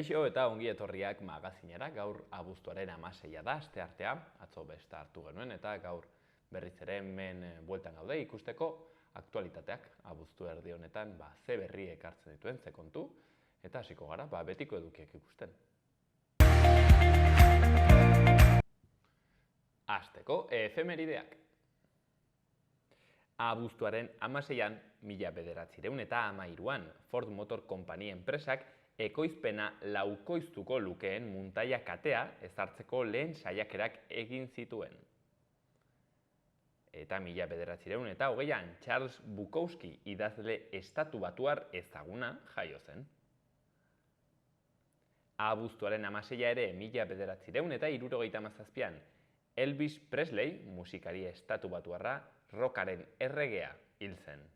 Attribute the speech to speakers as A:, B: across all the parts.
A: Kaixo eta ongi etorriak magazinera, gaur abuztuaren 16 da, asteartea, atzo besta hartu genuen eta gaur berriz ere hemen bueltan gaude ikusteko aktualitateak abuztu erdi honetan ze berri ekartzen dituen, ze kontu, eta hasiko gara betiko edukiak ikusten. Hasteko efemerideak. Abuztuaren 16an, 1913an, Ford Motor Company enpresak ekoizpena laukoiztuko lukeen muntaia katea ezartzeko lehen saiakerak egin zituen. Eta 1920an, Charles Bukowski idazle estatubatuar ezaguna jaio zen. Abuztuaren 16a ere 1977an, Elvis Presley, musikari estatubatuarra, rockaren erregea hil zen.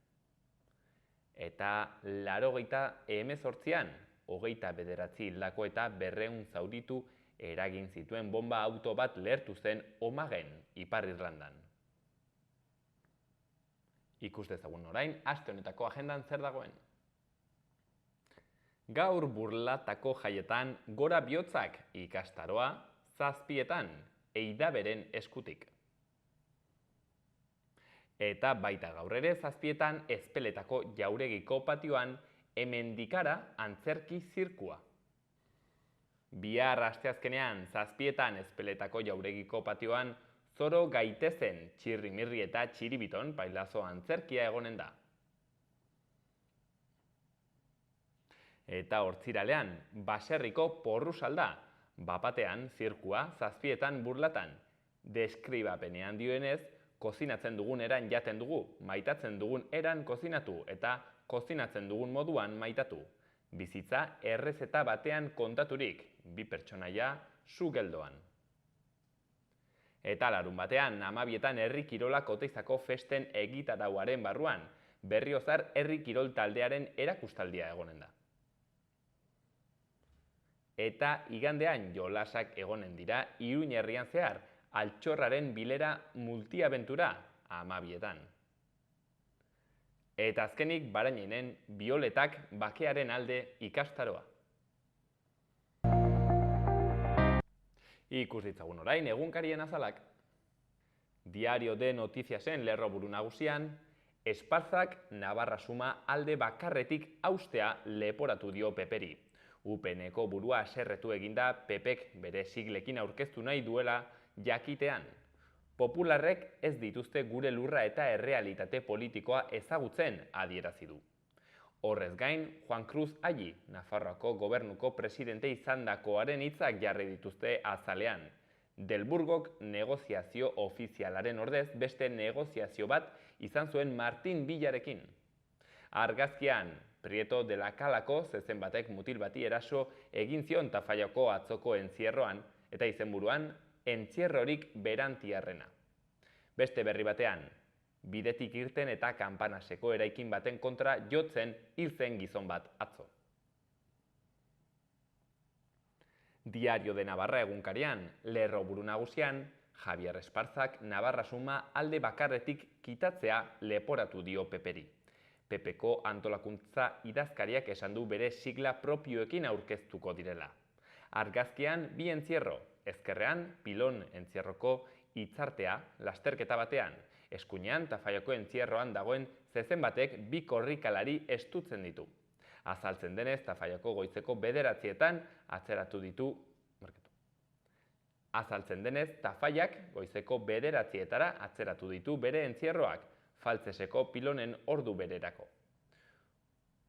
A: Eta 1989an, 29 hildako eta 200 zauritu eragin zituen bomba auto bat lehertu zen Omagen, Ipar Irlandan. Ikus dezagun orain, aste honetako agendan zer dagoen. Gaur burlatako jaietan gora bihotzak ikastaroa, 7etan, Eidaberen eskutik. Eta baita gaur ere 7etan Ezpeletako jauregiko patioan Hemendikara antzerki zirkua. Bihar asteazkenean 7etan Ezpeletako jauregiko patioan Zoro gaitezen txirrimirri eta txiribiton pailazo antzerkia egonen da. Eta hortziralean, baserriko porrusalda, bapatean zirkua 7etan burlatan. Deskribapenean dioenez, kozinatzen dugun eran jaten dugu, maitatzen dugun eran kozinatu eta kozinatzen dugun moduan maitatu. Bizitza errezeta batean kontaturik, 2 pertsonaia su geldoan. Eta larun batean, 12etan herri kirolak Oteizako festen egitarauaren barruan, Berriozar herri kirol taldearen erakustaldia egonen da. Eta igandean jolasak egonen dira Iruin herrian zehar, Altxorraren bilera multiabentura 12etan. Eta azkenik Barañinen bioletak bakearen alde ikastaroa. Ikus ditzagun orain egunkarien azalak. Diario de Notiziasen lerroburu nagusian, Esparzak Navarra Suma alde bakarretik haustea leporatu dio Peperi. UPNeko burua haserretu eginda Pepek bere siglekin aurkeztu nahi duela jakitean. Popularrek ez dituzte gure lurra eta errealitate politikoa ezagutzen adierazi du. Horrez gain, Juan Cruz Alli, Nafarroako gobernuko presidente izandakoaren hitzak jarri dituzte azalean. Delburgok negoziazio ofizialaren ordez beste negoziazio bat izan zuen Martin Villarekin. Argazkian, Prieto de la Calako zezen batek mutil bati eraso egin zion Tafallako atzoko entzierroan eta izenburuan entzierrorik berantiarrena. Beste berri batean, bidetik irten eta kanpanaseko eraikin baten kontra jotzen hil zen gizon bat atzo. Diario de Navarra egunkarian, lerroburu nagusian, Javier Esparzak Navarra Suma alde bakarretik kitatzea leporatu dio Peperi. Pepeko antolakuntza idazkariak esan du bere sigla propioekin aurkeztuko direla. Argazkian 2 entzierro, ezkerrean Pilon entzierroko hitzartea lasterketa batean, eskuinean Tafallako entzierroan dagoen zezen batek 2 korrikalari estutzen ditu. Azaltzen denez, Tafallako goizeko 9etan atzeratu ditu Tafallak goizeko 9etara atzeratu ditu bere entzierroak, Faltzeseko Pilonen ordu bererako.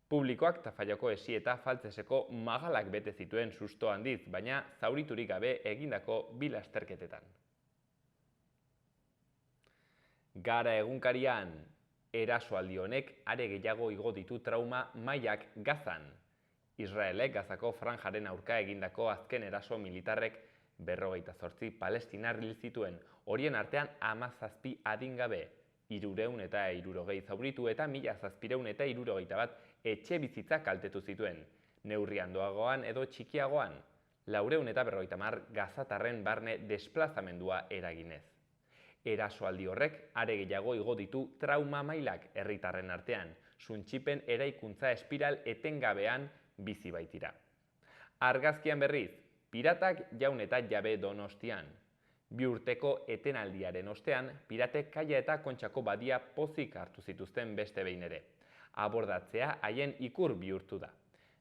A: Publikoak Tafallako esi eta Faltzeseko magalak bete zituen susto handiz, baina zauriturik gabe egindako 2 lasterketetan. Gara egunkarian, erasoaldi honek are gehiago igo ditu trauma mailak Gazan. Israelek Gazako franjaren aurka egindako azken eraso militarrek 58 palestinar hil zituen, horien artean 17 adingabe, 360 zauritu eta 1761 etxe bizitza kaltetu zituen, neurri handiagoan edo txikiagoan, 450 gazatarren barne desplazamendua eraginez. Erasoaldi horrek are gehiago igo ditu trauma mailak herritarren artean, suntsipen eraikuntza espiral etengabean bizi baitira. Argazkian berriz, piratak jaun eta jabe Donostian. 2 urteko etenaldiaren ostean, piratek Kaia eta Kontxako badia pozik hartu zituzten beste behin ere. Abordatzea haien ikur bihurtu da.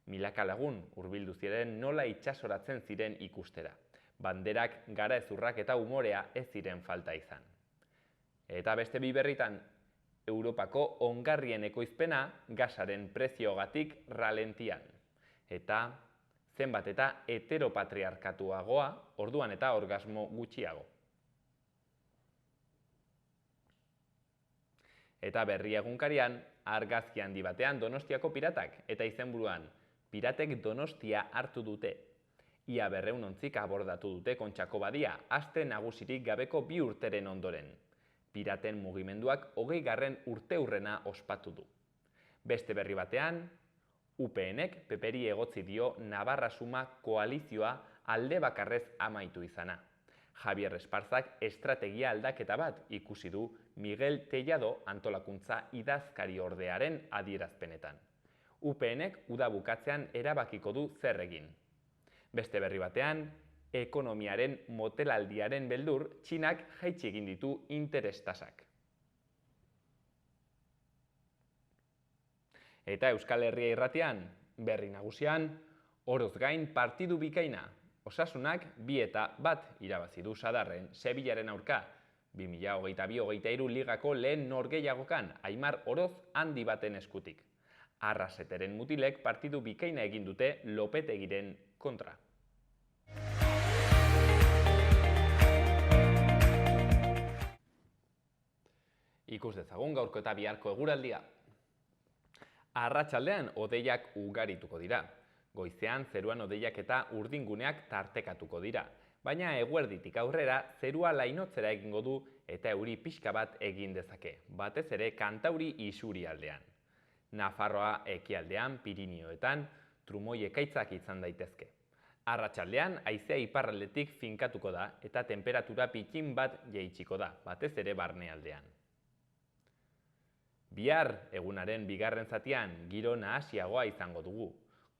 A: Milaka lagun hurbildu ziren nola itsasoratzen ziren ikustera. Banderak, garaezurrak eta umorea ez ziren falta izan. Eta beste bi berritan, Europako ongarrien ekoizpena gasaren preziogatik ralentian. Eta zenbat eta heteropatriarkatuagoa, orduan eta orgasmo gutxiago. Eta berri egunkarian, argazki handi batean Donostiako piratak, eta izenburuan, piratek Donostia hartu dute. Ia 200 ontzik abordatu dute Kontxako badia, aste nagusirik gabeko 2 urteren ondoren. Piraten mugimenduak 20. urteurrena ospatu du. Beste berri batean, UPNek Peperi egotzi dio Navarra Suma koalizioa alde bakarrez amaitu izana. Javier Esparzak estrategia aldaketa bat ikusi du Miguel Tellado antolakuntza idazkari ordearen adierazpenetan. UPNek uda bukatzean erabakiko du zer egin. Beste berri batean, ekonomiaren motelaldiaren beldur, Txinak jaitsi egin ditu interes tasak. Eta Euskal Herria irratian, berri nagusian, oroz gain partidu bikaina. Osasunak 2-1 irabazi du Sadarren Sevillaren aurka. 2022-23 ligako lehen norgehiagokan Aimar Oroz handi baten eskutik. Arraseteren mutilek partidu bikaina egin dute Lopetegiren kontra. Ikus dezagun gaurko eta biharko eguraldia. Arratsaldean hodeiak ugarituko dira. Goizean zeruan hodeiak eta urdinguneak tartekatuko dira. Baina eguerditik aurrera zerua lainotzera egingo du eta euri pixka bat egin dezake. Batez ere Kantauri isurialdean. Nafarroa ekialdean, Pirinioetan, trumoi ekaitzak izan daitezke. Arratsaldean haizea iparraldetik finkatuko da eta temperatura pitxin bat jaitsiko da, batez ere barnealdean. Bihar egunaren bigarren zatian giro nahasiagoa izango dugu.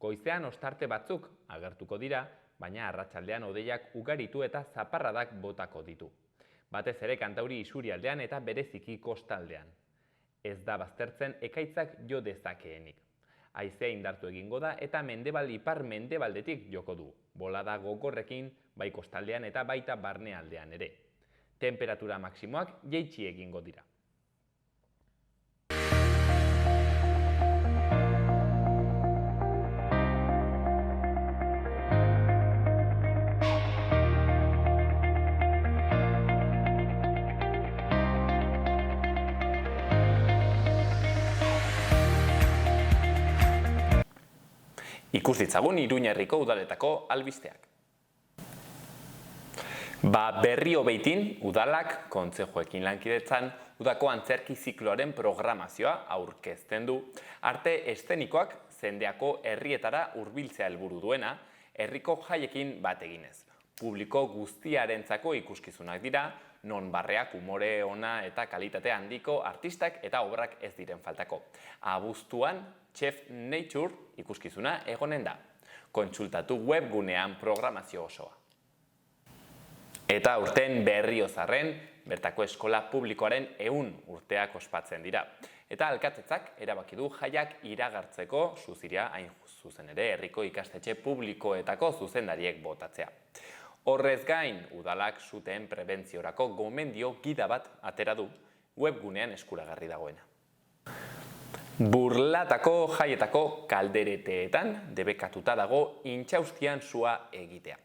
A: Goizean ostarte batzuk agertuko dira, baina arratsaldean hodeiak ugaritu eta zaparradak botako ditu. Batez ere Kantauri isurialdean eta bereziki kostaldean. Ez da baztertzen ekaitzak jo dezakeenik. Haizea indartu egingo da eta mendebal ipar mendebaldetik joko du. Bolada gogorrekin bai kostaldean eta baita barnealdean ere. Temperatura maksimoak jaitsi egingo dira. Ikus ditzagun Iruña herriko udaletako albisteak. Berrio beitin udalak kontzejuekin lankidetzan udako antzerki zikloaren programazioa aurkezten du. Arte eszenikoak zendeako herrietara hurbiltzea helburu duena, herriko jaiekin bat eginez. Publiko guztiarentzako ikuskizunak dira, non barreak umore ona eta kalitate handiko artistak eta obrak ez diren faltako. Abuztuan, Chef Nature ikuskizuna egonen da. Kontsultatu webgunean programazio osoa. Eta urten Berriozarren, bertako eskola publikoaren 100 urteak ospatzen dira. Eta alkatetzak erabaki du jaiak iragartzeko zuziria hain zuzen ere herriko ikastetxe publikoetako zuzendariek botatzea. Horrez gain, udalak suteen prebentziorako gomendio gida bat atera du webgunean eskuragarri dagoena. Burlatako jaietako kaldereteetan debekatuta dago intxaustian sua egitea.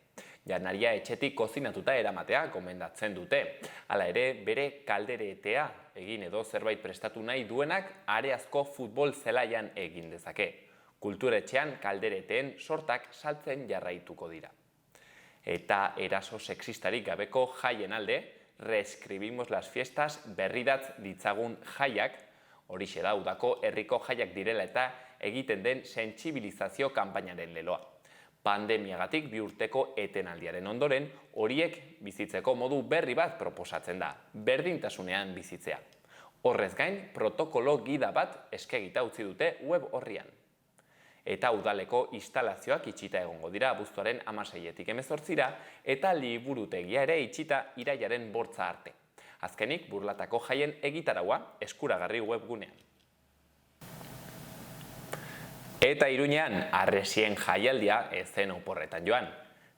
A: Janaria etxetik kozinatuta eramatea gomendatzen dute. Hala ere, bere kalderetea egin edo zerbait prestatu nahi duenak areazko futbol zelaian egin dezake. Kulturetxean kaldereteen sortak saltzen jarraituko dira. Eta eraso sexistarik gabeko jaien alde, reeskribimos las fiestas berridatz ditzagun jaiak, horixe da udako herriko jaiak direla eta egiten den sentsibilizazio kanpainaren leloa. Pandemiagatik 2 urteko etenaldiaren ondoren, horiek bizitzeko modu berri bat proposatzen da, berdintasunean bizitzea. Horrez gain, protokolo gida bat eskegita utzi dute web horrian. Eta udaleko instalazioak itxita egongo dira abuztuaren 16-etik 18-ra eta liburutegia ere itxita irailaren 8 arte. Azkenik, Burlatako jaien egitaraua eskuragarri webgunean. Eta Iruñean, Harresien jaialdia ezen oporretan joan.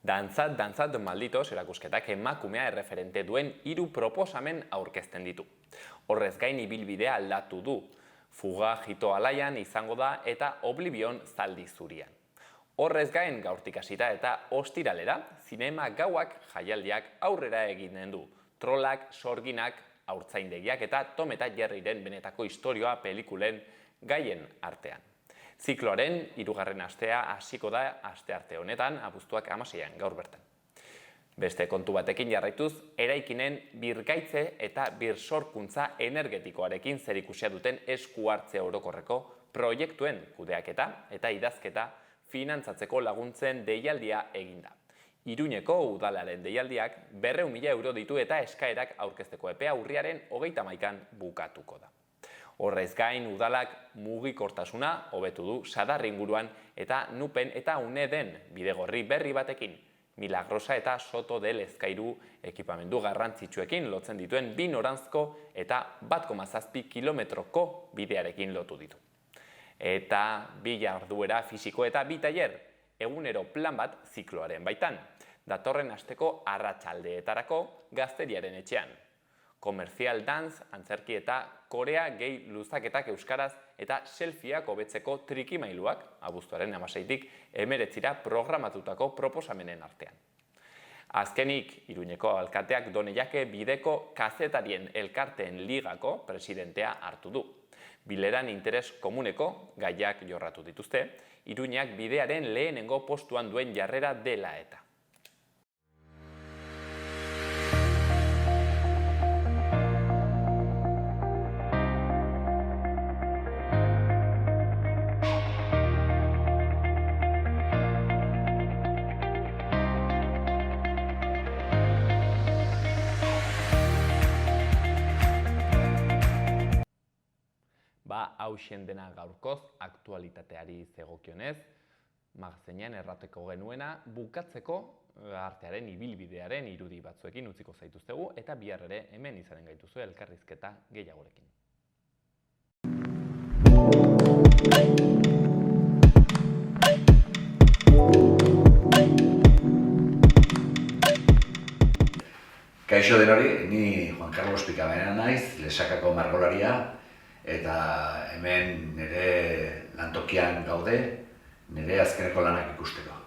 A: Dantzat malditos erakusketak emakumea erreferente duen 3 proposamen aurkezten ditu. Horrez gain ibilbidea aldatu du. Fuga Jito Alaian izango da eta Oblivion Zaldi Zurian. Horrez gain gaurtik hasita eta ostiralera, zinema gauak jaialdiak aurrera eginen du. Trolak, sorginak, haurtzaindegiak eta Tom eta Jerryren benetako istorioa pelikulen gaien artean. Zikloaren 3. astea hasiko da astearte honetan, abuztuak 16an gaur bertan. Beste kontu batekin jarraituz, eraikinen birgaitze eta birsorkuntza energetikoarekin zerikusia duten esku hartze orokorreko proiektuen kudeaketa eta idazketa finantzatzeko laguntzen deialdia eginda. Iruñeko udalaren deialdiak 200.000 euro ditu eta eskaerak aurkezteko epea urriaren 31an bukatuko da. Horrez gain udalak mugikortasuna hobetu du Sadar inguruan eta Nupen eta Uneden bidegorri berri batekin. Milagrosa eta Soto del Ezkairu ekipamendu garrantzitsuekin lotzen dituen 2 noranzko eta 1,7 kilometroko bidearekin lotu ditu. Eta 2 jarduera fisiko eta 2 tailer, egunero plan bat zikloaren baitan. Datorren asteko arratsaldeetarako Gazteriaren etxean. Komerzial dance, antzerki eta korea gehi luzaketak euskaraz eta selfieak hobetzeko trikimailuak abuztuaren 16tik 19ra programatutako proposamenen artean. Azkenik, Iruñeko alkateak Doneiake bideko kazetarien elkarteen ligako presidentea hartu du. Bileran interes komuneko gaiak jorratu dituzte, Iruñak bidearen lehenengo postuan duen jarrera dela eta. Hauxen dena gaurkoz aktualitateari zegokionez, magazinean errateko genuena bukatzeko artearen ibilbidearen irudi batzuekin utziko zaituztegu eta bihar ere hemen izanen gaituzu elkarrizketa gehiagorekin.
B: Kaixo denori, ni Juan Carlos Pikabena naiz, Lesakako margolaria, eta hemen nire lantokian gaude, nire azkeneko lanak ikusteko.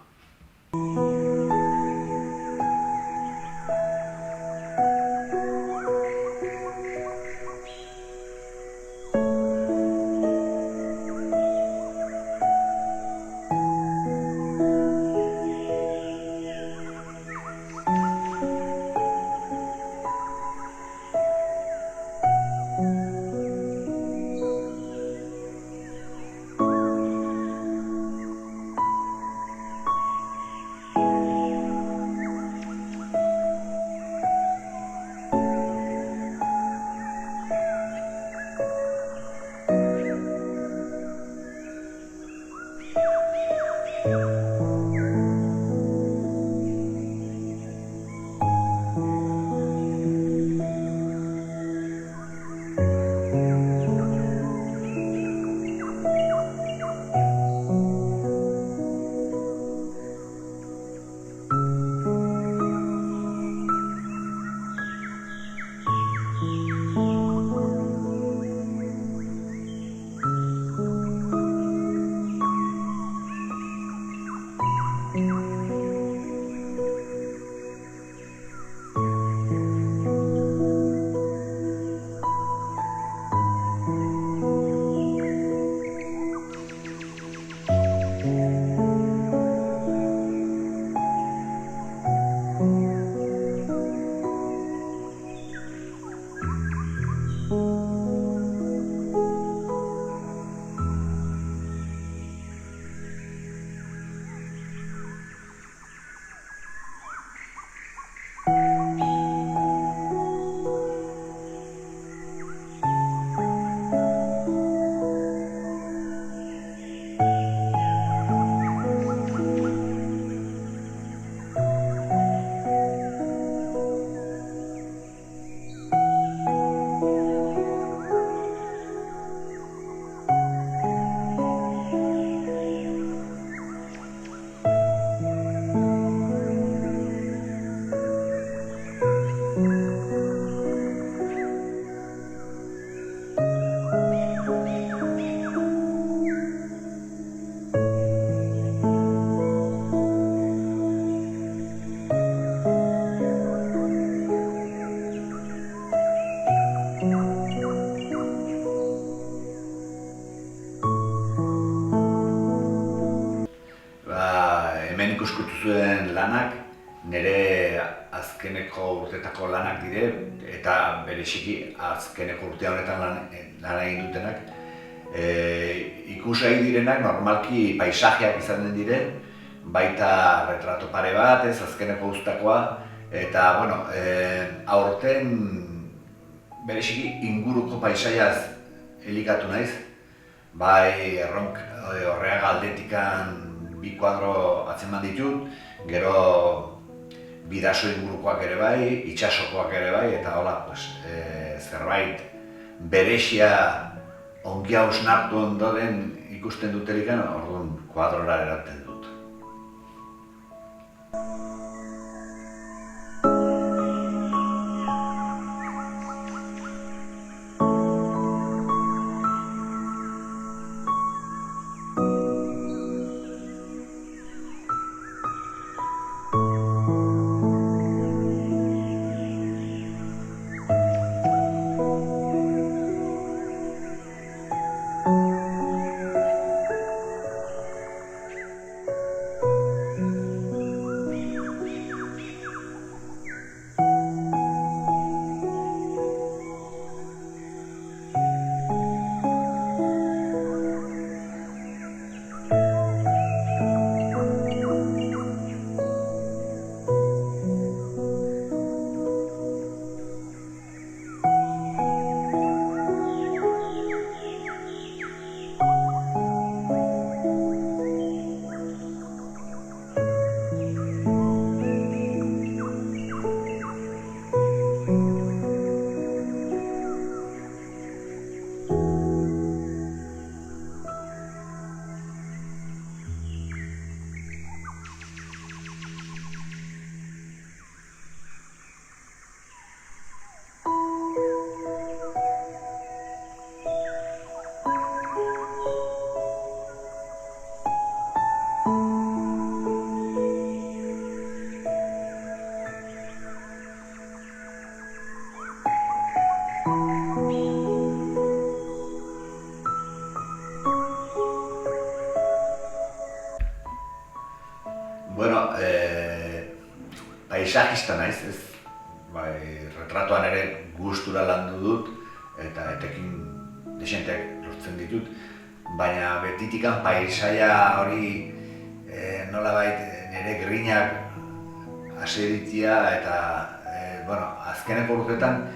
B: lanak nire azkeneko urtetako lanak dire, eta bereziki azkeneko urte honetan lan egin dutenak. Ikusgai direnak normalki paisajeak izaten dire, baita retrato pare bat, ez azkeneko uztakoa, eta bueno, aurten bereziki inguruko paisaiaz elikatu naiz, bai Horreaga aldetikan 2 kuadro atzeman ditut, gero Bidaso ingurukoak ere bai, itsasokoak ere bai, eta hola, zerbait berezia ongi hausnartu ondoren ikusten dutelikan, orduan kuadrora eraten dut. Bueno, paisajista naiz, ez? Bai, retratoan ere gustura landu dut, eta etekin desenteak lortzen ditut, baina betitikan paisaia hori nolabait nire grinak aseritzia eta bueno, azkeneko urteetan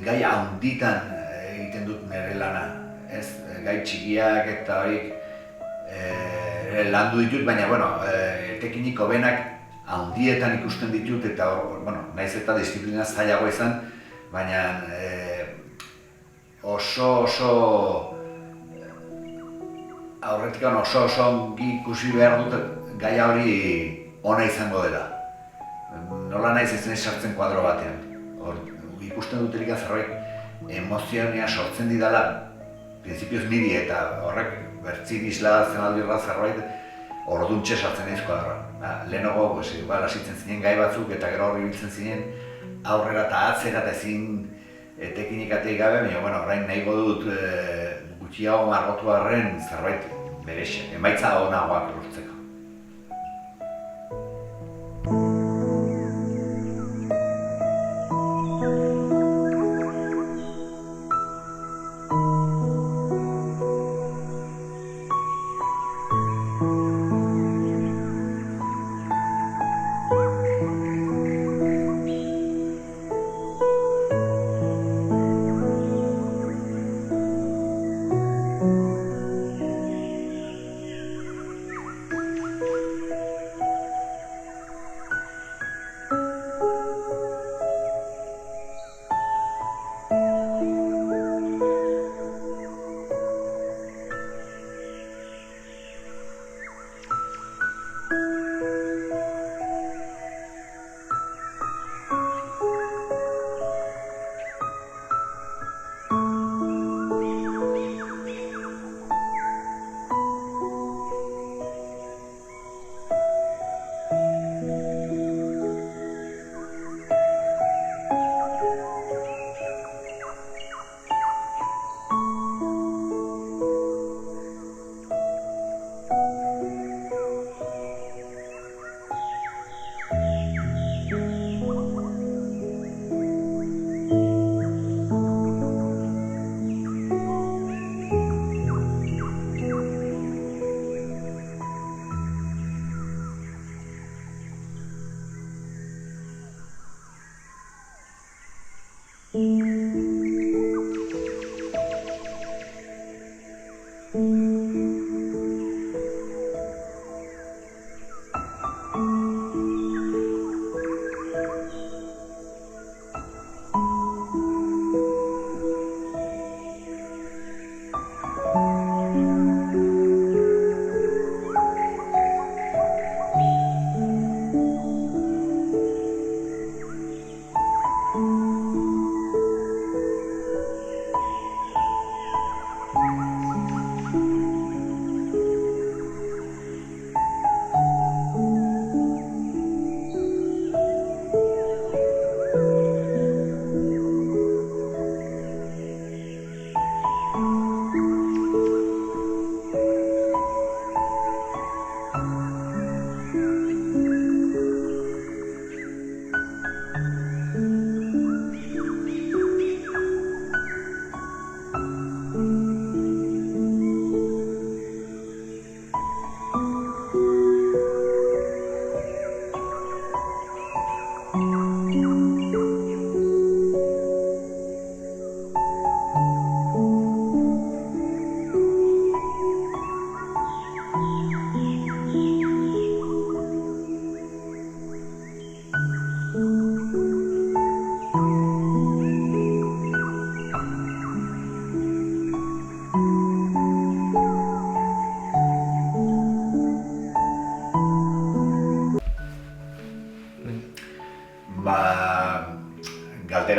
B: gai handitan egiten dut nire lana, ez? Gai txikiak eta horiek landu ditut, baina bueno, tekinik hobenak handietan ikusten ditut eta bueno, naiz eta disiplina zailagoa izan, baina oso aurretikan oso ongi ikusi behar dut gaia hori ona izango dela. Nola naiz ez sartzen kuadro batean. Ikusten dutelik zerbait emozioa sortzen didala, prinsipioz niri eta horrek bertzin isladatzen aldirra zerbait orduntxe sartzen naiz kuadroan. Lehenago hasitzen zinen gai batzuk eta gero horri biltzen zinen aurrera eta atzera eta ezin tekinik ateik gabe, baina orain nahigo dut gutxiago margotu arren zerbait berezia, emaitza onagoak lortzeko.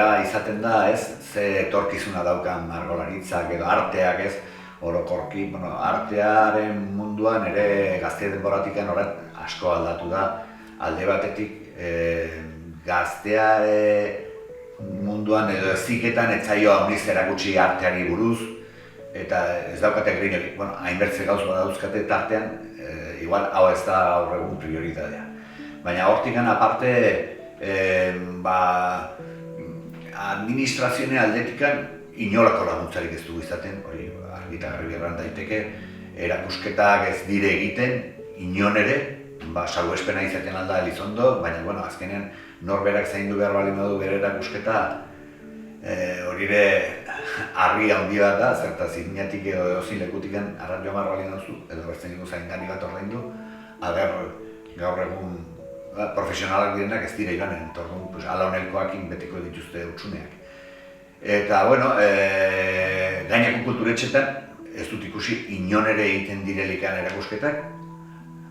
B: arabera izaten da, ez, ze etorkizuna daukan margolaritzak edo arteak, ez, orokorki, artearen munduan ere gazte denboratikan horret asko aldatu da. Alde batetik gaztea munduan edo eziketan etzaio handiz erakutsi arteari buruz, eta ez daukate grinerik, hainbertze gauz badauzkate tartean, igual hau ez da gaur egun prioritatea. Baina hortikan aparte, administrazioen aldetikan inolako laguntzarik ez dugu izaten, hori argi eta garbi erran daiteke, erakusketak ez dire egiten, inon ere, salbuespena izaten alda Elizondo, baina azkenean norberak zaindu behar bali modu bere erakusketa, hori ere argi handi bat da, zertaz iratik edo eozin lekutikan arranjo hamar bali nauzu, edo bertzen dugu zaindari bat ordaindu, ager gaur egun profesionalak direnak ez dira iranen, ala honelkoakin betiko dituzte utsuneak. Eta, gaineko kulturetxetan ez dut ikusi inon ere egiten direlikan erakusketak,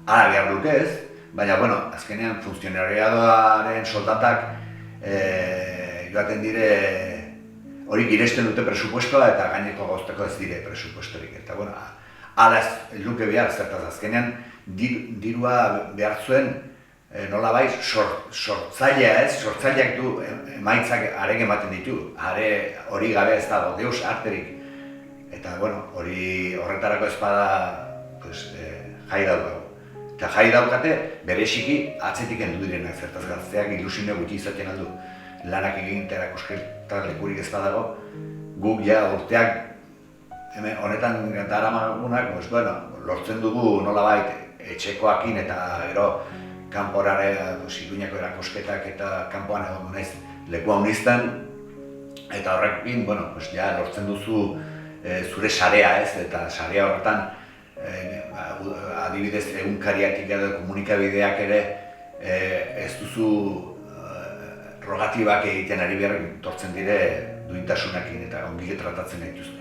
B: ara behar duke ez, baina, azkenean funtzionariadoaren soldatak joaten dire hori giresten dute presupuestoa eta gaineko gauzteko ez dire presupuestorik. Eta, ala ez luke behar, zertaz azkenean dirua behar zuen nolabait sortzailea ez, sortzaileak du emaitzak arek ematen ditu, hori gabe ez dago deus arterik. Eta, hori horretarako ez bada jai daukagu. Eta jai daukate bereziki atzetik endu direnak, zertaz gazteak ilusio gutxi izaten aldu lanak egin eta erakusketa lekurik ez badago, guk ja urteak honetan daramagunak, lortzen dugu nolabait etxekoakin eta gero kanporare iruñako erakusketak eta kanpoan egon naiz leku hauniztan, eta horrekin, lortzen duzu zure sarea ez, eta sarea horretan adibidez egunkariatik edo komunikabideak ere ez duzu rogatibak egiten ari behar tortzen dire duintasunakin eta ongile tratatzen dituzte.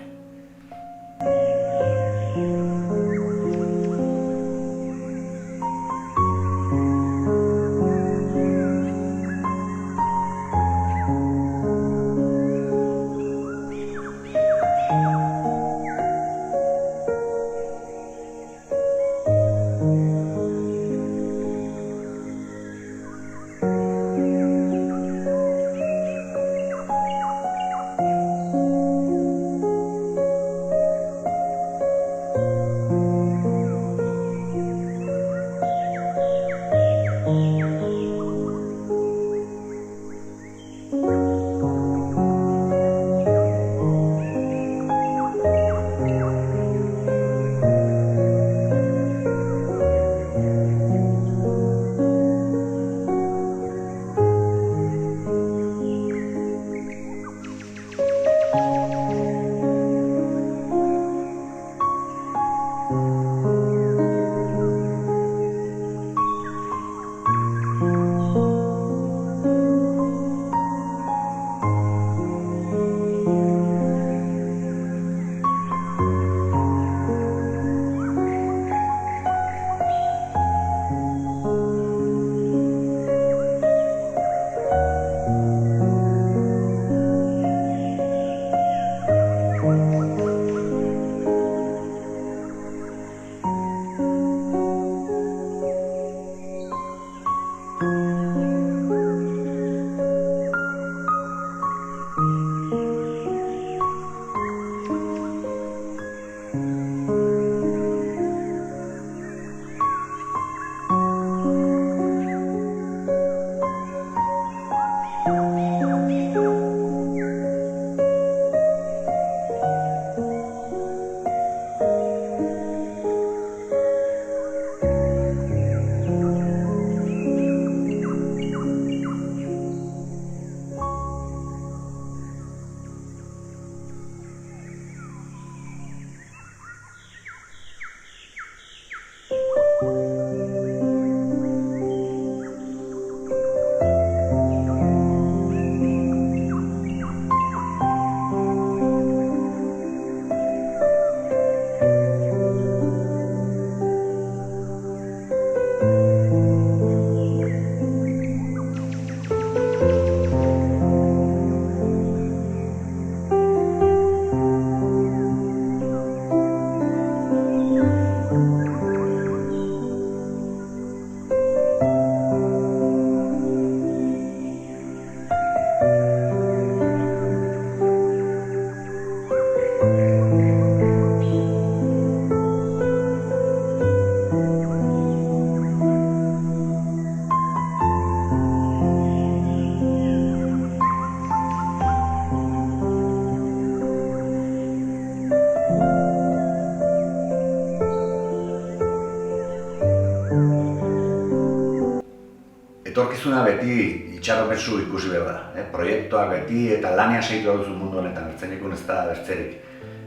B: etorkizuna beti itxaropesu ikusi behar da. Proiektuak beti eta lanean segitu duzu mundu honetan, ertzainikun ez da bertzerik.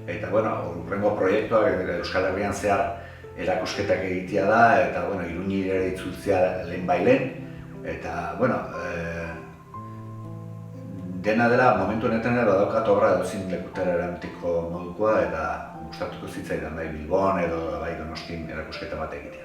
B: Eta, urrengo proiektuak Euskal Herrian zehar erakusketak egitea da, eta, Iruñi ere itzultzea lehen bailen. Eta, dena dela momentu honetan ere badaukat obra edozin lekutera eramateko modukoa, eta gustatuko zitzaidan bai Bilbon edo bai Donostin erakusketa bat egitea.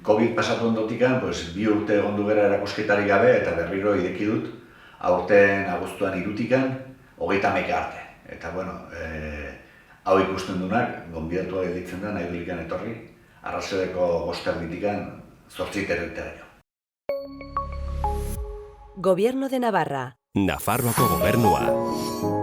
B: Covid pasatu ondotikan, 2 urte egondu gara erakusketarik gabe eta berriro ideki dut, aurten abuztuan 3tikan, 31 arte. Eta, hau ikusten dunak, gonbidatua gelditzen da, nahi dulikan etorri, arrazoeko 5:00-tikan 8:00-teraino.
C: Gobierno de Navarra.
D: Nafarroako gobernua.